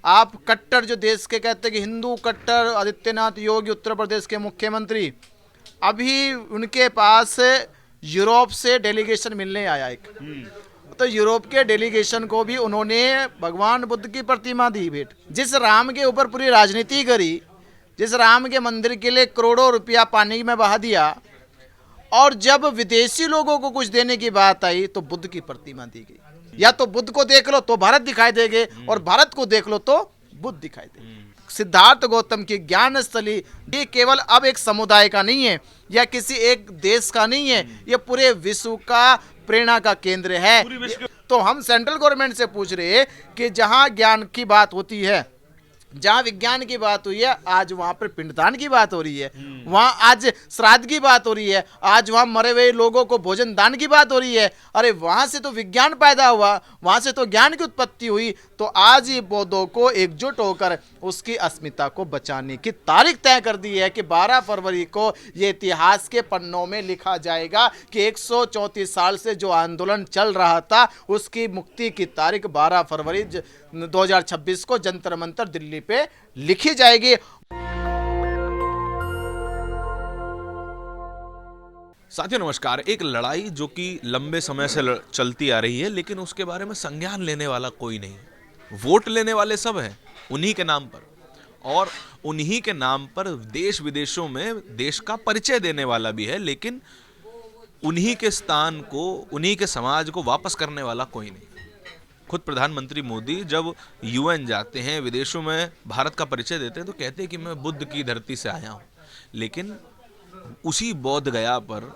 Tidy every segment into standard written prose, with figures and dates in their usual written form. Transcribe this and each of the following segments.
आप कट्टर जो देश के कहते हैं कि हिंदू कट्टर आदित्यनाथ योगी उत्तर प्रदेश के मुख्यमंत्री, अभी उनके पास यूरोप से डेलीगेशन मिलने आया एक। तो यूरोप के डेलीगेशन को भी उन्होंने भगवान बुद्ध की प्रतिमा दी भेंट। जिस राम के ऊपर पूरी राजनीति करी, जिस राम के मंदिर के लिए करोड़ों रुपया पानी में बहा दिया, और जब विदेशी लोगों को कुछ देने की बात आई तो बुद्ध की प्रतिमा दी गई। या तो बुद्ध को देख लो तो भारत दिखाई देंगे, और भारत को देख लो तो बुद्ध दिखाई देंगे। सिद्धार्थ गौतम की ज्ञान स्थली ये केवल अब एक समुदाय का नहीं है या किसी एक देश का नहीं है, ये पूरे विश्व का प्रेरणा का केंद्र है। तो हम सेंट्रल गवर्नमेंट से पूछ रहे हैं कि जहां ज्ञान की बात होती है, जहां विज्ञान की बात हुई है, आज वहां पर पिंडदान की बात हो रही है, वहां आज श्राद्ध की बात हो रही है, आज वहां मरे हुए लोगों को भोजन दान की बात हो रही है। अरे वहां से तो विज्ञान पैदा हुआ, वहां से तो ज्ञान की उत्पत्ति हुई। तो आज ये बौद्धों को एकजुट होकर उसकी अस्मिता को बचाने की तारीख तय कर दी है कि 12 फरवरी को ये इतिहास के पन्नों में लिखा जाएगा कि 134 साल से जो आंदोलन चल रहा था उसकी मुक्ति की तारीख 12 फरवरी 2026 को जंतर मंतर दिल्ली पे लिखी जाएगी। साथियों नमस्कार। एक लड़ाई जो कि लंबे समय से चलती आ रही है, लेकिन उसके बारे में संज्ञान लेने वाला कोई नहीं। वोट लेने वाले सब हैं उन्हीं के नाम पर, और उन्हीं के नाम पर देश विदेशों में देश का परिचय देने वाला भी है, लेकिन उन्हीं के स्थान को, उन्हीं के समाज को वापस करने वाला कोई नहीं। खुद प्रधानमंत्री मोदी जब यूएन जाते हैं, विदेशों में भारत का परिचय देते हैं, तो कहते हैं कि मैं बुद्ध की धरती से आया हूँ। लेकिन उसी बोध गया पर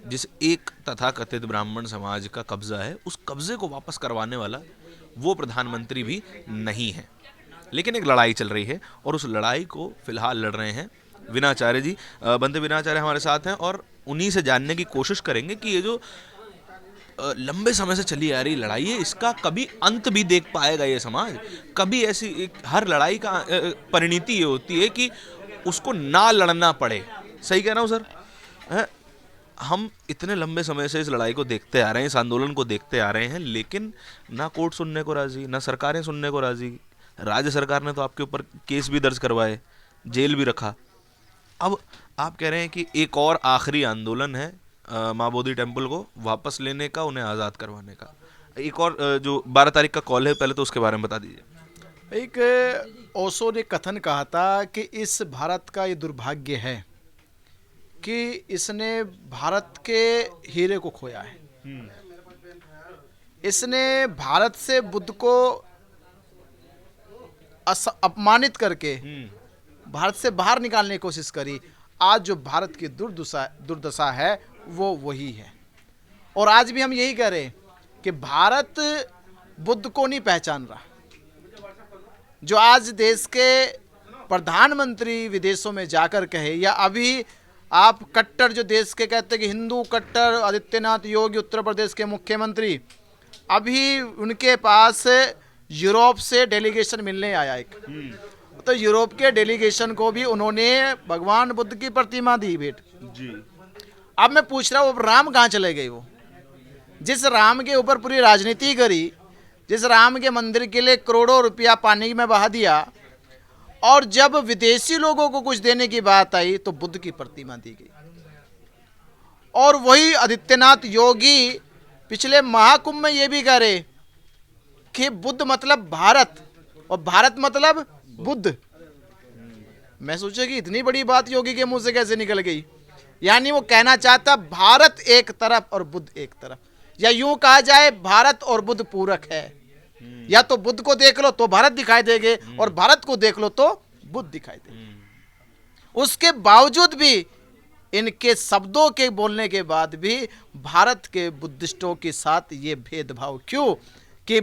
जिस एक तथाकथित ब्राह्मण समाज का कब्जा है, उस कब्जे को वापस करवाने वाला वो प्रधानमंत्री भी नहीं है। लेकिन एक लड़ाई चल रही है, और उस लड़ाई को फिलहाल लड़ रहे हैं विनाचार्य जी। बंदे विनाचार्य हमारे साथ हैं, और उन्हीं से जानने की कोशिश करेंगे कि ये जो लंबे समय से चली आ रही लड़ाई है, इसका कभी अंत भी देख पाएगा ये समाज। कभी ऐसी हर लड़ाई का परिणति ये होती है कि उसको ना लड़ना पड़े। सही कह रहा हूँ सर? हम इतने लंबे समय से इस लड़ाई को देखते आ रहे हैं, इस आंदोलन को देखते आ रहे हैं, लेकिन ना कोर्ट सुनने को राजी, ना सरकारें सुनने को राजी। राज्य सरकार ने तो आपके ऊपर केस भी दर्ज करवाए, जेल भी रखा। अब आप कह रहे हैं कि एक और आखिरी आंदोलन है माँ बोधि टेम्पल को वापस लेने का, उन्हें आज़ाद करवाने का। एक और जो 12 तारीख का कॉल है, पहले तो उसके बारे में बता दीजिए। एक ओशो ने कथन कहा था कि इस भारत का ये दुर्भाग्य है कि इसने भारत के हीरे को खोया है। इसने भारत से बुद्ध को अपमानित करके भारत से बाहर निकालने की कोशिश करी। आज जो भारत की दुर्दशा है वो वही है। और आज भी हम यही कह रहे हैं कि भारत बुद्ध को नहीं पहचान रहा। जो आज देश के प्रधानमंत्री विदेशों में जाकर कहे, या अभी आप कट्टर जो देश के कहते हैं कि हिंदू कट्टर आदित्यनाथ योगी उत्तर प्रदेश के मुख्यमंत्री, अभी उनके पास यूरोप से डेलीगेशन मिलने आया एक। तो यूरोप के डेलीगेशन को भी उन्होंने भगवान बुद्ध की प्रतिमा दी भेंट जी। अब मैं पूछ रहा हूँ, वो राम कहाँ चले गए? वो जिस राम के ऊपर पूरी राजनीति करी, जिस राम के मंदिर के लिए करोड़ों रुपया पानी में बहा दिया, और जब विदेशी लोगों को कुछ देने की बात आई तो बुद्ध की प्रतिमा दी गई। और वही आदित्यनाथ योगी पिछले महाकुंभ में ये भी कह रहे कि बुद्ध मतलब भारत और भारत मतलब बुद्ध। मैं सोचा कि इतनी बड़ी बात योगी के मुंह से कैसे निकल गई। यानी वो कहना चाहता भारत एक तरफ और बुद्ध एक तरफ, या यूं कहा जाए भारत और बुद्ध पूरक है। या तो बुद्ध को देख लो तो भारत दिखाई देंगे, और भारत को देख लो तो बुद्ध दिखाई देंगे। उसके बावजूद भी, इनके शब्दों के बोलने के बाद भी भारत के बुद्धिस्टों के साथ ये भेदभाव क्यों? कि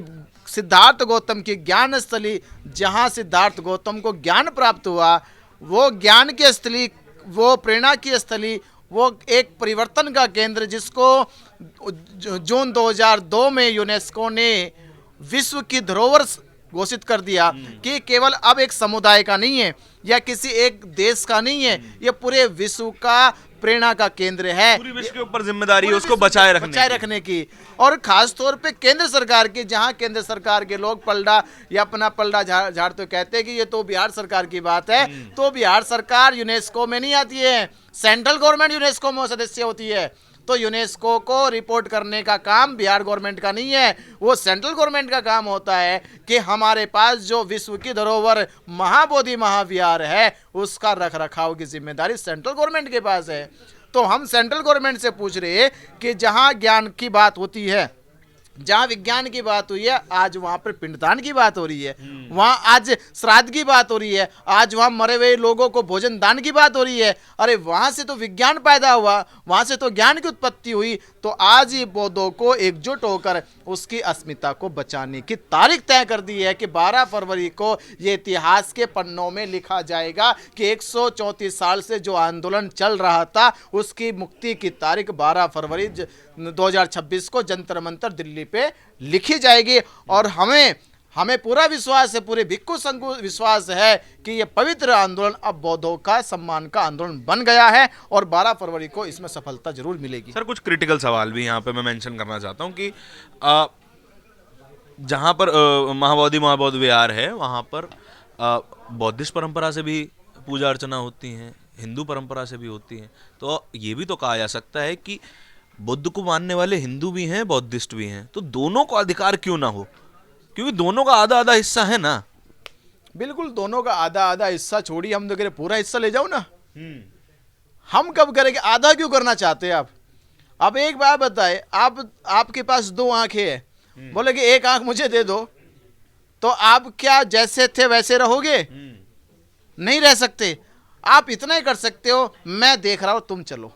सिद्धार्थ गौतम की ज्ञान स्थली, जहां सिद्धार्थ गौतम को ज्ञान प्राप्त हुआ, वो ज्ञान की स्थली, वो प्रेरणा की स्थली, वो एक परिवर्तन का केंद्र, जिसको जून 2002 में यूनेस्को ने विश्व की धरोहर घोषित कर दिया कि केवल अब एक समुदाय का नहीं है या किसी एक देश का नहीं है, ये पूरे विश्व का प्रेरणा का केंद्र है। पूरी विश्व के ऊपर जिम्मेदारी है उसको बचाए रखने की, और खास तौर पे केंद्र सरकार की, जहां केंद्र सरकार के लोग पलड़ा या अपना पलड़ा झाड़ तो कहते हैं कि ये तो बिहार सरकार की बात है, तो बिहार सरकार यूनेस्को में नहीं आती है, सेंट्रल गवर्नमेंट यूनेस्को में सदस्य होती है। तो यूनेस्को को रिपोर्ट करने का काम बिहार गवर्नमेंट का नहीं है, वो सेंट्रल गवर्नमेंट का काम होता है कि हमारे पास जो विश्व की धरोहर महाबोधि महाविहार है उसका रख रखाव की जिम्मेदारी सेंट्रल गवर्नमेंट के पास है। तो हम सेंट्रल गवर्नमेंट से पूछ रहे हैं कि जहां ज्ञान की बात होती है, जहां विज्ञान की बात हुई है, आज वहां पर पिंडदान की बात हो रही है, वहां आज श्राद्ध की बात हो रही है, आज वहां मरे हुए लोगों को भोजन दान की बात हो रही है। अरे वहां से तो विज्ञान पैदा हुआ, वहां से तो ज्ञान की उत्पत्ति हुई। तो आज ये बौद्धों को एकजुट होकर उसकी अस्मिता को बचाने की तारीख तय कर दी है कि 12 फरवरी को ये इतिहास के पन्नों में लिखा जाएगा कि 134 साल से जो आंदोलन चल रहा था उसकी मुक्ति की तारीख 12 फरवरी 2026 को जंतर मंतर दिल्ली पे लिखी जाएगी। और हमें पूरा विश्वास है, पूरे भिक्खु संघ को विश्वास है कि ये पवित्र आंदोलन अब बौद्धों का सम्मान का आंदोलन बन गया है और 12 फरवरी को इसमें सफलता जरूर मिलेगी। सर कुछ क्रिटिकल सवाल भी यहाँ पे मैं मेंशन करना चाहता हूँ कि जहाँ पर महाबोधि विहार है वहाँ पर बौद्धिस्ट परंपरा से भी पूजा अर्चना होती है, हिंदू परंपरा से भी होती है। तो ये भी तो कहा जा सकता है कि बुद्ध को मानने वाले हिंदू भी हैं, बौद्धिस्ट भी हैं, तो दोनों को अधिकार क्यों ना हो? क्योंकि दोनों का आधा आधा हिस्सा है ना। बिल्कुल, दोनों का आधा आधा हिस्सा छोड़िए, हम तो कह रहे पूरा हिस्सा ले जाओ ना। हम कब करेंगे? आधा क्यों करना चाहते हैं आप? अब एक बात बताए, आपके पास 2 आंखें हैं, बोले कि एक आंख मुझे दे दो, तो आप क्या जैसे थे वैसे रहोगे? नहीं रह सकते। आप इतना ही कर सकते हो, मैं देख रहा हूं तुम चलो।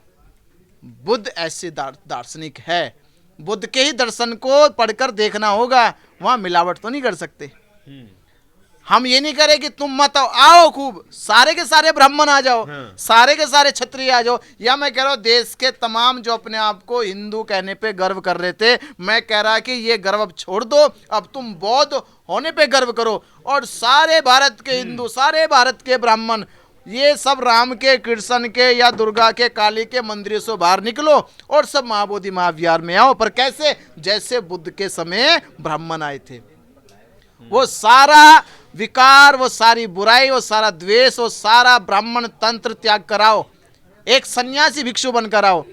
बुद्ध ऐसे दार्शनिक है, बुद्ध के ही दर्शन को पढ़कर देखना होगा, वहां मिलावट तो नहीं कर सकते। हम ये नहीं करें कि तुम मत आओ खूब सारे के सारे ब्राह्मण आ जाओ, सारे के सारे क्षत्रिय आ जाओ। या मैं कह रहा हूं देश के तमाम जो अपने आप को हिंदू कहने पे गर्व कर रहे थे, मैं कह रहा कि ये गर्व अब छोड़ दो, अब तुम बौद्ध होने पे गर्व करो। और सारे भारत के हिंदू, सारे भारत के ब्राह्मण, ये सब राम के, कृष्ण के या दुर्गा के, काली के मंदिरों से बाहर निकलो और सब महाबोधि महाविहार में आओ। पर कैसे? जैसे बुद्ध के समय ब्राह्मण आए थे। वो सारा विकार, वो सारी बुराई, वो सारा द्वेष, वो सारा ब्राह्मण तंत्र त्याग कराओ, एक सन्यासी भिक्षु बनकर आओ,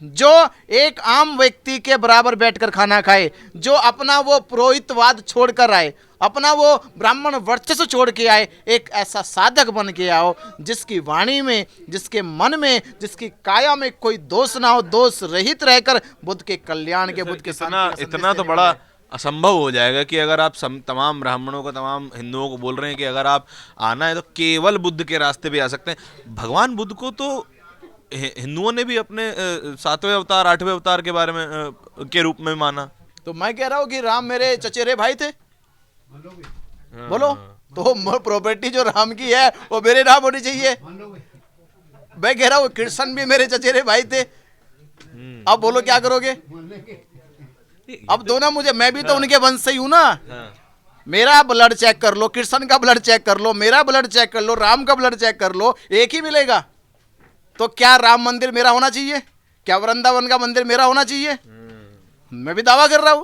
जो एक आम व्यक्ति के बराबर बैठकर खाना खाए, जो अपना वो पुरोहितवाद छोड़कर आए, अपना वो ब्राह्मण वर्चस्व छोड़ के आए, एक ऐसा साधक बन के आओ जिसकी वाणी में, जिसके मन में, जिसकी काया में कोई दोष ना हो, दोष रहित रहकर बुद्ध के कल्याण के, बुद्ध के इतना तो बड़ा असंभव हो जाएगा कि अगर आप तमाम ब्राह्मणों को, तमाम हिंदुओं को बोल रहे हैं कि अगर आप आना है तो केवल बुद्ध के रास्ते पे आ सकते हैं। भगवान बुद्ध को तो हिंदुओं ने भी अपने 7वें अवतार, 8वें अवतार के बारे में के रूप में माना। तो मैं कह रहा हूँ कि राम मेरे चचेरे भाई थे, बोलो तो प्रॉपर्टी जो राम की है वो मेरे नाम होनी चाहिए। मैं कह रहा हूँ कृष्ण भी मेरे चचेरे भाई थे, अब बोलो क्या करोगे? अब दोनों मुझे, मैं भी तो उनके वंश से ही हूं ना। मेरा ब्लड चेक कर लो, कृष्ण का ब्लड चेक कर लो, मेरा ब्लड चेक कर लो, राम का ब्लड चेक कर लो, एक ही मिलेगा। तो क्या राम मंदिर मेरा होना चाहिए? क्या वृंदावन का मंदिर मेरा होना चाहिए? मैं भी दावा कर रहा हूं।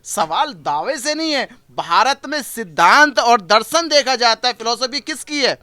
सवाल दावे से नहीं है, भारत में सिद्धांत और दर्शन देखा जाता है। फिलॉसफी किसकी है?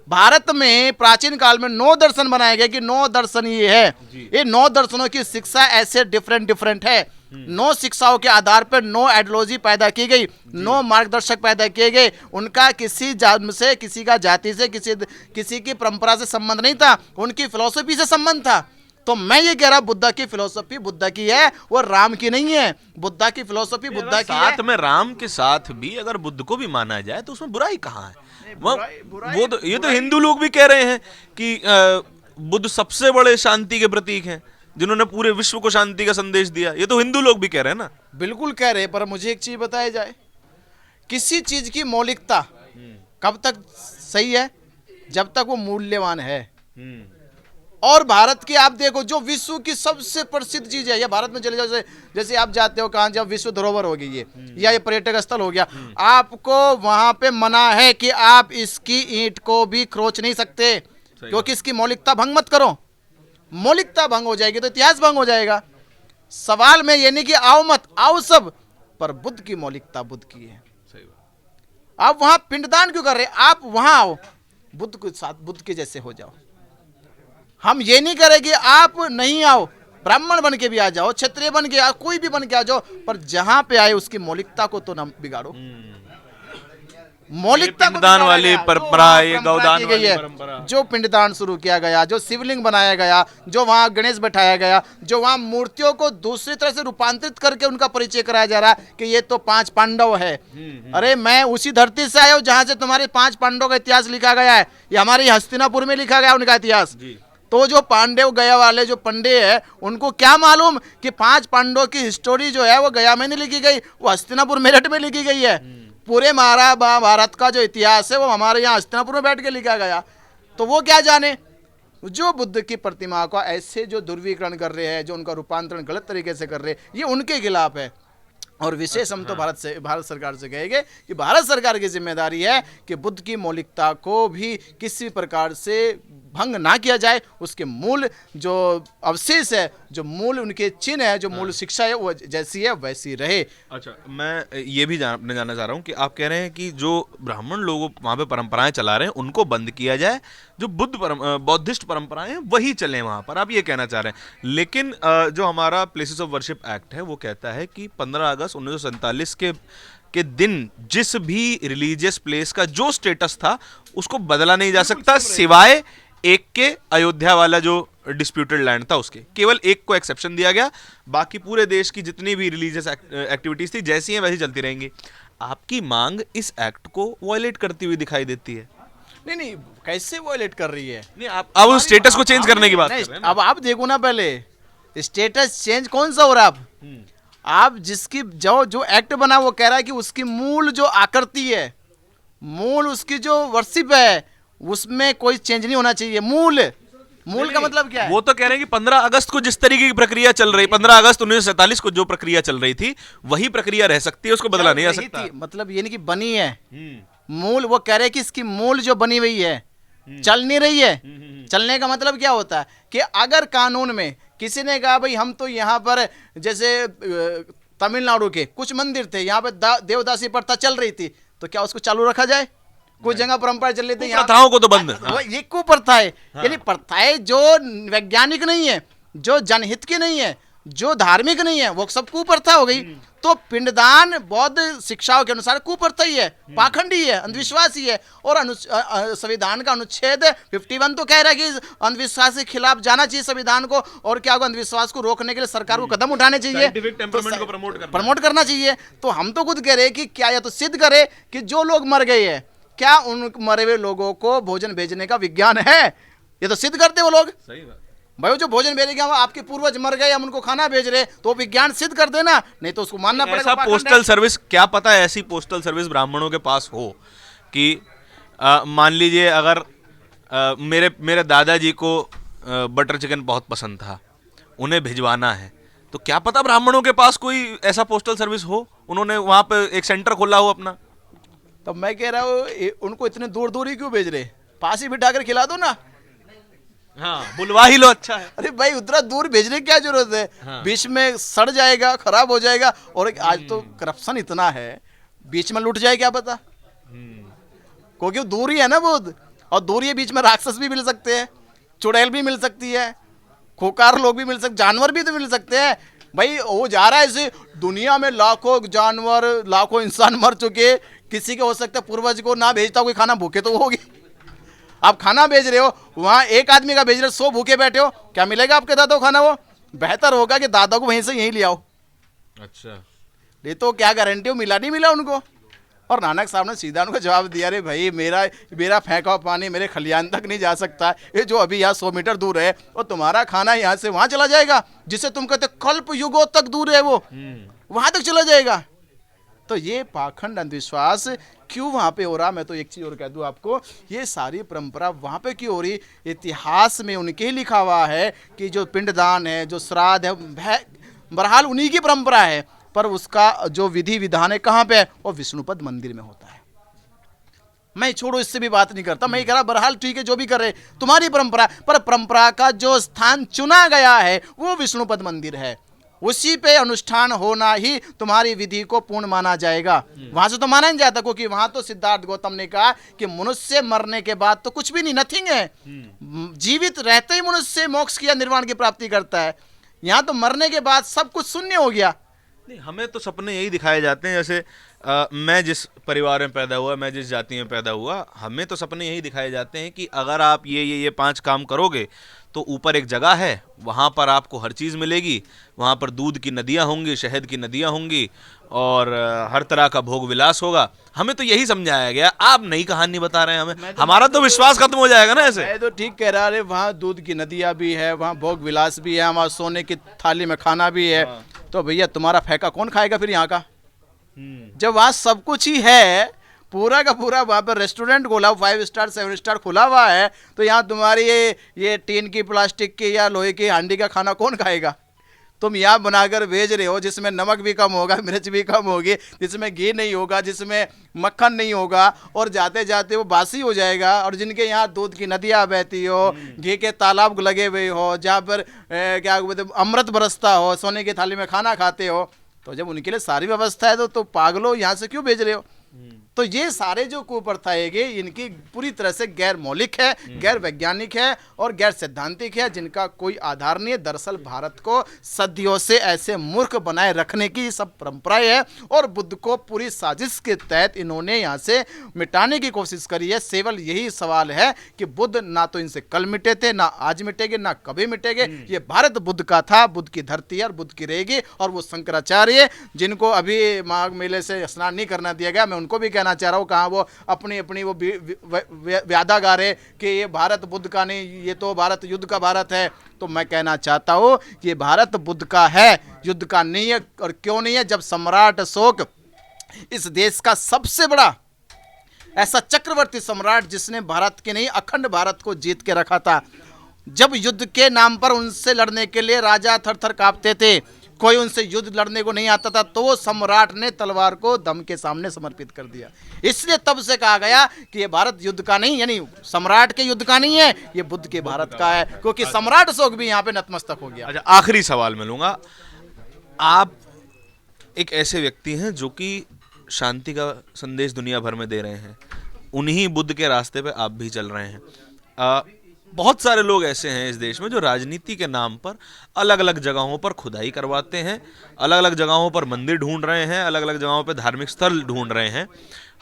भारत में प्राचीन काल में 9 दर्शन बनाए गए कि 9 दर्शन ये है। ये 9 दर्शनों की शिक्षा ऐसे डिफरेंट है। 9 शिक्षाओं के आधार पर 9 आइडियोलॉजी पैदा की गई, 9 मार्गदर्शक पैदा किए गए। उनका किसी जन्म से, किसी का जाति से, किसी की परंपरा से संबंध नहीं था, उनकी फिलॉसफी से संबंध था। तो मैं ये कह रहा, बुद्ध की फिलॉसफी बुद्ध की है, वो राम की नहीं है। बुद्ध की फिलॉसफी बुद्ध की है। साथ में राम के साथ भी अगर बुद्ध को भी माना जाए तो उसमें बुराई कहाँ है? वो तो ये तो हिंदू लोग भी कह रहे हैं कि बुद्ध सबसे बड़े शांति के प्रतीक हैं, जिन्होंने पूरे विश्व को शांति का संदेश दिया। ये तो हिंदू लोग भी कह रहे हैं ना। बिल्कुल कह रहे हैं, पर मुझे एक चीज बताया जाए, किसी चीज की मौलिकता कब तक सही है? जब तक वो मूल्यवान है। और भारत की आप देखो, जो विश्व की सबसे प्रसिद्ध चीज है, या भारत में चले जाओ, जैसे आप जाते हो कहाँ, जब विश्व धरोहर हो गई या ये पर्यटक स्थल हो गया, आपको वहां पे मना है कि आप इसकी ईंट को भी खरोच नहीं सकते, क्योंकि इसकी मौलिकता भंग मत करो। मौलिकता भंग हो जाएगी तो इतिहास भंग हो जाएगा। सवाल में ये नहीं कि आओ मत, आओ सब, पर बुद्ध की मौलिकता बुद्ध की है। सही बात। आप वहां पिंडदान क्यों कर रहे हैं? आप वहां आओ, बुद्ध के साथ बुद्ध के जैसे हो जाओ। हम ये नहीं करें कि आप नहीं आओ, ब्राह्मण बन के भी आ जाओ, क्षत्रिय बन के आओ, कोई भी बन के आ जाओ, पर जहां पे आए उसकी मौलिकता को तो ना बिगाड़ो। मौलिकता को पिंडदान बिगाड़ा वाली गया, परंपरा, जो ये परंपरा गौदान की वाली गई है, परंपरा। जो पिंडदान शुरू किया गया, जो शिवलिंग बनाया गया, जो वहां गणेश बैठाया गया, जो वहां मूर्तियों को दूसरी तरह से रूपांतरित करके उनका परिचय कराया जा रहा है कि ये तो 5 पांडव है। अरे मैं उसी धरती से आया हूं जहां से तुम्हारे 5 पांडवों का इतिहास लिखा गया है। ये हमारे हस्तिनापुर में लिखा गया उनका इतिहास। तो जो पांडव गया वाले जो पंडे हैं, उनको क्या मालूम कि 5 पांडवों की हिस्टोरी जो है वो गया में नहीं लिखी गई, वो हस्तिनापुर मेरठ में लिखी गई है। पूरे महाभारत का जो इतिहास है वो हमारे यहाँ हस्तिनापुर में बैठ के लिखा गया। तो वो क्या जाने, जो बुद्ध की प्रतिमा को ऐसे जो दुर्वीकरण कर रहे हैं, जो उनका रूपांतरण गलत तरीके से कर रहे हैं, ये उनके खिलाफ है। और विशेष हम तो भारत सरकार से कहेंगे कि भारत सरकार की जिम्मेदारी है कि बुद्ध की मौलिकता को भी किसी प्रकार से भंग ना किया जाए। उसके मूल जो अवशेष है, जो मूल उनके चिन्ह है, जो मूल शिक्षा है, वो जैसी है वैसी रहे। अच्छा, मैं ये भी जानना चाह रहा हूँ कि आप कह रहे हैं कि जो ब्राह्मण लोग वहाँ पे परंपराएं चला रहे हैं उनको बंद किया जाए, जो बौद्धिस्ट परंपराएं हैं वही चलें वहाँ पर, आप ये कहना चाह रहे हैं। लेकिन जो हमारा प्लेसेस ऑफ वर्शिप एक्ट है वो कहता है कि 15 अगस्त 1947 के दिन जिस भी रिलीजियस प्लेस का जो स्टेटस था उसको बदला नहीं जा सकता, सिवाय एक के अयोध्या वाला जो डिस्प्यूटेड लैंड था उसके। केवल एक को एक्सेप्शन दिया गया, बाकी पूरे देश की जितनी भी रिलीजियस एक्टिविटीज थी जैसी हैं वैसी चलती रहेंगी। आपकी मांग इस एक्ट को वायलेट करती हुई दिखाई देती है। नहीं, कैसे वायलेट कर रही है? नहीं, आप अब उस स्टेटस को चेंज करने की बात कर रहे हैं ना। अब आप देखो ना, पहले स्टेटस चेंज कौन सा हो रहा है? आप जिसकी जो एक्ट बना वो कह रहा है कि उसकी मूल जो आकृति है, मूल उसकी जो वर्शिप है, उसमें कोई चेंज नहीं होना चाहिए। मूल का मतलब क्या है? वो तो कह रहे हैं कि 15 अगस्त को जिस तरीके की प्रक्रिया चल रही, 15 अगस्त 1947 को जो प्रक्रिया चल रही थी वही प्रक्रिया रह सकती है, उसको बदला नहीं जा सकता। मतलब ये नहीं कि बनी है मूल, वो कह रहे हैं कि इसकी मूल जो बनी हुई है चल नहीं रही है। चलने का मतलब क्या होता है कि अगर कानून में किसी ने कहा भाई हम तो यहाँ पर, जैसे तमिलनाडु के कुछ मंदिर थे, यहाँ पे देवदासी प्रथा चल रही थी, तो क्या उसको चालू रखा जाए? कुछ जगह परंपरा चल रही थी, प्रथाओं को तो बंद। ये कुप्रथा है। यानी प्रथाएं जो वैज्ञानिक नहीं है, जो जनहित की नहीं है, जो धार्मिक नहीं है, वो सब कुप्रथा हो गई। तो पिंडदान बौद्ध शिक्षाओं के अनुसार कुप्रथा ही है, पाखंडी है, अंधविश्वास ही है। और संविधान का अनुच्छेद 51 तो कह रहा है कि अंधविश्वास के खिलाफ जाना चाहिए संविधान को, और क्या होगा, अंधविश्वास को रोकने के लिए सरकार को कदम उठाने चाहिए, टेम्परामेंट को प्रमोट करना चाहिए। तो हम तो खुद कह रहे हैं कि क्या या तो सिद्ध करे कि जो लोग मर गए हैं, क्या उन मरे हुए लोगों को भोजन भेजने का विज्ञान है? ये तो सिद्ध करते वो लोग। सही बात। भाई जो भोजन भेजेंगे, आपके पूर्वज मर गए, हम उनको खाना भेज रहे, तो विज्ञान सिद्ध कर देना, नहीं तो उसको मानना पड़ेगा। ऐसा पोस्टल सर्विस, क्या पता है ऐसी पोस्टल सर्विस ब्राह्मणों के पास हो कि मान लीजिए अगर मेरे दादाजी को बटर चिकन बहुत पसंद था, उन्हें भिजवाना है, तो क्या पता ब्राह्मणों के पास कोई ऐसा पोस्टल सर्विस हो, उन्होंने वहां पे एक सेंटर खोला हो अपना। तो मैं कह रहा हूँ उनको इतने दूर दूर ही क्यों भेज रहे? पास ही बिठा कर खिला दो ना। हाँ, बुलवा ही लो, अच्छा है। अरे भाई उतना दूर भेजने की क्या जरूरत है? हाँ। बीच में सड़ जाएगा, खराब हो जाएगा। और आज तो करप्शन इतना है, बीच में लूट जाए क्या पता, क्योंकि दूरी है ना बहुत, और दूरी है, बीच में राक्षस भी मिल सकते हैं, चुड़ैल भी मिल सकती है, खोकार लोग भी मिल सकते, जानवर भी तो मिल सकते हैं। भाई वो जा रहा है ऐसे, दुनिया में लाखों जानवर, लाखों इंसान मर चुके, किसी के हो सकता है पूर्वज को ना भेजता कोई खाना, भूखे तो होगी। आप खाना भेज रहे हो, वहां एक आदमी का भेज रहे हो, 100 भूखे बैठे हो, क्या मिलेगा आपके दादा को खाना? वो बेहतर होगा कि दादा को वहीं से यहीं ले आओ। अच्छा, ये तो क्या गारंटी हो मिला नहीं मिला उनको। और नानक साहब ने सीधा उनको जवाब दिया, रे भाई मेरा फेंका हुआ पानी मेरे खलियान तक नहीं जा सकता, ये जो अभी यहाँ 100 मीटर दूर है, और तुम्हारा खाना यहाँ से वहां चला जाएगा, जिसे तुम कहते कल्प युगों तक दूर है, वो वहां तक चला जाएगा। तो ये पाखंड अंधविश्वास क्यों वहाँ पे हो रहा? मैं तो एक चीज़ और कह दूँ आपको, ये सारी परंपरा वहाँ पे क्यों हो रही? इतिहास में उनके ही लिखा हुआ है कि जो पिंडदान है, जो श्राद्ध है, बहरहाल उन्हीं की परंपरा है, पर उसका जो विधि विधान है कहाँ पे है? वो विष्णुपद मंदिर में होता है। मैं छोड़ो, इससे भी बात नहीं करता। मैं ये कह रहा बहरहाल ठीक है, जो भी कर रहे तुम्हारी परंपरा, पर परंपरा का जो स्थान चुना गया है वो विष्णुपद मंदिर है, उसी पे अनुष्ठान होना ही तुम्हारी विधि को पूर्ण माना जाएगा। वहां से तो माना नहीं जाता, क्योंकि वहां तो सिद्धार्थ गौतम ने कहा कि मनुष्य मरने के बाद तो कुछ भी नहीं, नथिंग है। जीवित रहते ही मनुष्य मोक्ष की या निर्वाण की प्राप्ति करता है। यहाँ तो मरने के बाद सब कुछ शून्य हो गया। नहीं, हमें तो सपने यही दिखाए जाते हैं, जैसे मैं जिस परिवार में पैदा हुआ, मैं जिस जाति में पैदा हुआ, हमें तो सपने यही दिखाए जाते हैं कि अगर आप ये 5 काम करोगे तो ऊपर एक जगह है, वहाँ पर आपको हर चीज़ मिलेगी, वहाँ पर दूध की नदियाँ होंगी, शहद की नदियाँ होंगी और हर तरह का भोग विलास होगा। हमें तो यही समझाया गया, आप नई कहानी बता रहे हैं हमें, हमारा तो विश्वास खत्म हो जाएगा ना ऐसे। मैं तो ठीक कह रहा है, वहाँ दूध की नदियाँ भी है, वहाँ भोग विलास भी है, वहाँ सोने की थाली में खाना भी है। तो भैया तुम्हारा फेंका कौन खाएगा फिर यहाँ का, जब वहाँ सब कुछ ही है, पूरा का पूरा वहाँ पर रेस्टोरेंट खोला, 5 स्टार 7 स्टार खुला हुआ है, तो यहाँ तुम्हारी ये टीन की, प्लास्टिक की या लोहे की हांडी का खाना कौन खाएगा। तुम यहाँ बनाकर भेज रहे हो जिसमें नमक भी कम होगा, मिर्च भी कम होगी, जिसमें घी नहीं होगा, जिसमें मक्खन नहीं होगा, और जाते जाते वो बासी हो जाएगा। और जिनके यहाँ दूध की नदियाँ बहती हो, घी के तालाब लगे हुए हो, जहाँ पर क्या बोलते अमृत बरसता हो, सोने की थाली में खाना खाते हो, तो जब उनके लिए सारी व्यवस्था है तो पागलो यहाँ से क्यों भेज रहे हो। तो ये सारे जो कुप्रथाएं इनकी पूरी तरह से गैर मौलिक है, गैर वैज्ञानिक है और गैर सैद्धांतिक है, जिनका कोई आधार नहीं है। दरअसल भारत को सदियों से ऐसे मूर्ख बनाए रखने की सब परंपराएं है और बुद्ध को पूरी साजिश के तहत इन्होंने यहाँ से मिटाने की कोशिश करी है। केवल यही सवाल है कि बुद्ध ना तो इनसे कल मिटे थे, ना आज मिटेंगे, ना कभी मिटेंगे। ये भारत बुद्ध का था, बुद्ध की धरती और बुद्ध की रहेगी। और वो शंकराचार्य जिनको अभी माघ मेले से स्नान नहीं करना दिया गया, मैं उनको भी कहना चाह रहा हूँ, कहाँ वो अपनी अपनी वो व्यादा गा रहे कि ये भारत बुद्ध का नहीं, ये तो भारत युद्ध का भारत है। तो मैं कहना चाहता हूँ कि भारत बुद्ध का है, युद्ध का नहीं है। और क्यों नहीं है, जब सम्राट अशोक इस देश का सबसे बड़ा ऐसा चक्रवर्ती सम्राट जिसने भारत के नहीं अखंड भारत को जीत के रखा था, जब युद्ध के नाम पर उनसे लड़ने के लिए राजा थर थर कांपते थे, कोई उनसे युद्ध लड़ने को नहीं आता था, तो वो सम्राट ने तलवार को दम के सामने समर्पित कर दिया। इसलिए तब से कहा गया कि ये भारत युद्ध का नहीं, यानी सम्राट के युद्ध का नहीं है, ये बुद्ध के भारत का है, क्योंकि सम्राट अशोक भी यहाँ पे नतमस्तक हो गया। अच्छा, आखिरी सवाल मिलूंगा, आप एक ऐसे व्यक्ति हैं जो कि शांति का संदेश दुनिया भर में दे रहे हैं, उन्हीं बुद्ध के रास्ते पे आप भी चल रहे हैं। बहुत सारे लोग ऐसे हैं इस देश में जो राजनीति के नाम पर अलग अलग जगहों पर खुदाई करवाते हैं, अलग अलग जगहों पर मंदिर ढूंढ रहे हैं, अलग अलग जगहों पर धार्मिक स्थल ढूंढ रहे हैं।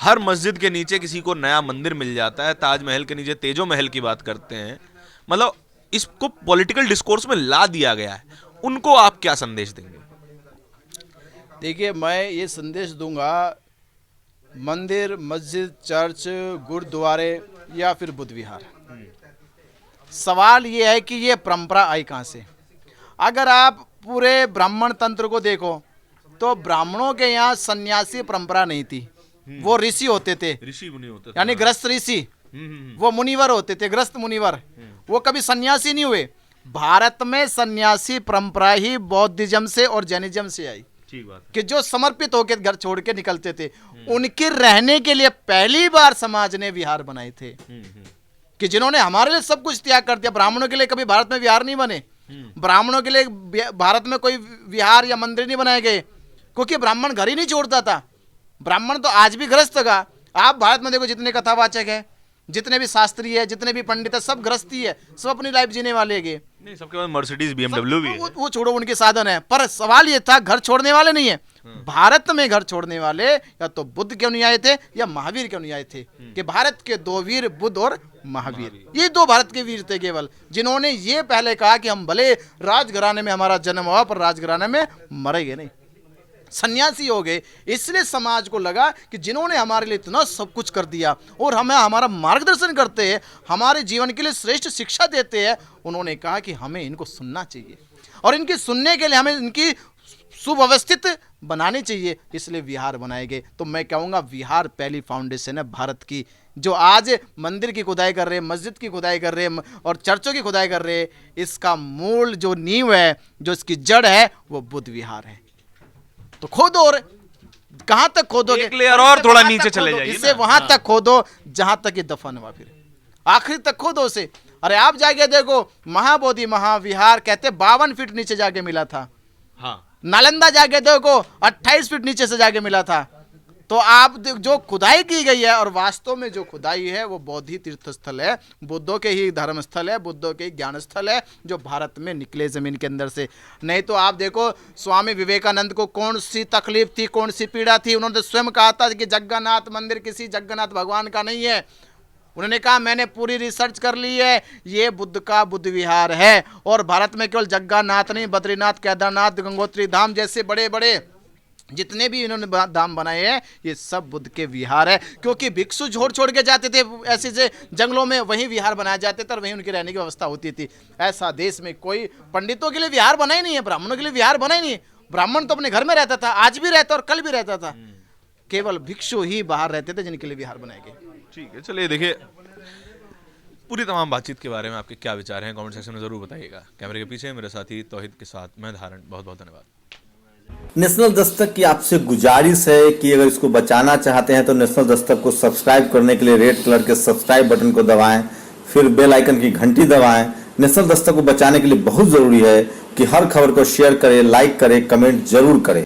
हर मस्जिद के नीचे किसी को नया मंदिर मिल जाता है, ताजमहल के नीचे तेजो महल की बात करते हैं। मतलब इसको पॉलिटिकल डिस्कोर्स में ला दिया गया है, उनको आप क्या संदेश देंगे? देखिए, मैं ये संदेश दूंगा, मंदिर, मस्जिद, चर्च, गुरुद्वारे या फिर बुद्ध विहार, सवाल ये है कि ये परंपरा आई कहाँ से। अगर आप पूरे ब्राह्मण तंत्र को देखो तो ब्राह्मणों के यहाँ सन्यासी परंपरा नहीं थी, वो ऋषि होते थे, ऋषि मुनि होते थे, यानी ग्रस्त ऋषि, वो मुनिवर होते थे, ग्रस्त मुनिवर, वो कभी सन्यासी नहीं हुए। भारत में सन्यासी परंपरा ही बौद्धिज्म से और जैनिज्म से आई, ठीक बात, कि जो समर्पित होकर घर छोड़ के निकलते थे, उनके रहने के लिए पहली बार समाज ने विहार बनाए थे, कि जिन्होंने हमारे लिए सब कुछ त्याग कर दिया। ब्राह्मणों के लिए कभी भारत में विहार नहीं बने, ब्राह्मणों के लिए भारत में कोई विहार या मंदिर नहीं बनाए गए, क्योंकि ब्राह्मण घर ही नहीं छोड़ता था। ब्राह्मण तो आज भी ग्रस्त का, आप भारत में देखो जितने कथावाचक हैं, जितने भी शास्त्री है, जितने भी पंडित है, सब गृहस्थी है, सब अपनी लाइफ जीने वाले गए। नहीं, सबके पास मर्सिडीज BMW भी है। वो छोड़ो, उनके साधन है, पर सवाल ये था घर छोड़ने वाले नहीं है। भारत में घर छोड़ने वाले या तो बुद्ध के अनुयायी थे या महावीर के अनुयायी थे, कि भारत के 2 वीर बुद्ध और महावीर, ये 2 भारत के वीर थे केवल, जिन्होंने ये पहले कहा कि हम भले राजघराने में हमारा जन्म हुआ पर राजघराने में मरेंगे नहीं, सन्यासी हो गए। इसलिए समाज को लगा कि जिन्होंने हमारे लिए इतना सब कुछ कर दिया और हमें हमारा मार्गदर्शन करते हैं, हमारे जीवन के लिए श्रेष्ठ शिक्षा देते हैं, उन्होंने कहा कि हमें इनको सुनना चाहिए और इनकी सुनने के लिए हमें इनकी सुव्यवस्थित बनानी चाहिए, इसलिए विहार बनाए गए। तो मैं कहूँगा विहार पहली फाउंडेशन है भारत की। जो आज मंदिर की खुदाई कर रहे हैं, मस्जिद की खुदाई कर रहे हैं और चर्चों की खुदाई कर रहे हैं, इसका मूल जो नींव है, जो इसकी जड़ है, वो बुद्ध विहार है। तो खुद और कहां तक खोदोगे? एक लेयर और थोड़ा वहां नीचे तक चले खोदो, जाइए इसे ना। वहां हाँ। तक खोदो जहां तक ये दफन हुआ, फिर आखिरी तक खोदो उसे। अरे आप जाके देखो, महाबोधि महाविहार कहते 52 फीट नीचे जाके मिला था। हाँ नालंदा जाके देखो 28 फीट नीचे से जाके मिला था। तो आप जो खुदाई की गई है, और वास्तव में जो खुदाई है वो बौद्ध तीर्थ स्थल है, बुद्धों के ही धर्म स्थल है, बुद्धों के ज्ञान स्थल है, जो भारत में निकले जमीन के अंदर से। नहीं तो आप देखो स्वामी विवेकानंद को कौन सी तकलीफ थी, कौन सी पीड़ा थी। उन्होंने स्वयं कहा था कि जगन्नाथ मंदिर किसी जगन्नाथ भगवान का नहीं है। उन्होंने कहा मैंने पूरी रिसर्च कर ली है, ये बुद्ध का बुद्ध विहार है। और भारत में केवल जगन्नाथ नहीं, बद्रीनाथ, केदारनाथ, गंगोत्री धाम जैसे बड़े बड़े जितने भी इन्होंने धाम बनाए हैं, ये सब बुद्ध के विहार है। क्योंकि भिक्षु छोड़ छोड़ के जाते थे ऐसे से जंगलों में, वहीं विहार बनाए जाते थे और वहीं उनकी रहने की व्यवस्था होती थी। ऐसा देश में कोई पंडितों के लिए विहार बना ही नहीं है, ब्राह्मणों के लिए विहार बना ही नहीं है। ब्राह्मण तो अपने घर में रहता था, आज भी रहता और कल भी रहता था। केवल भिक्षु ही बाहर रहते थे जिनके लिए विहार बनाए गए। ठीक है, चलिए देखिए, पूरी तमाम बातचीत के बारे में आपके क्या विचार हैं कमेंट सेक्शन में जरूर बताइएगा। कैमरे के पीछे मेरे साथी तौहीद के साथ मैं धारण, बहुत बहुत धन्यवाद। नेशनल दस्तक की आपसे गुजारिश है कि अगर इसको बचाना चाहते हैं तो नेशनल दस्तक को सब्सक्राइब करने के लिए रेड कलर के सब्सक्राइब बटन को दबाएं, फिर बेल आइकन की घंटी दबाएं। नेशनल दस्तक को बचाने के लिए बहुत जरूरी है कि हर खबर को शेयर करें, लाइक करें, कमेंट जरूर करें।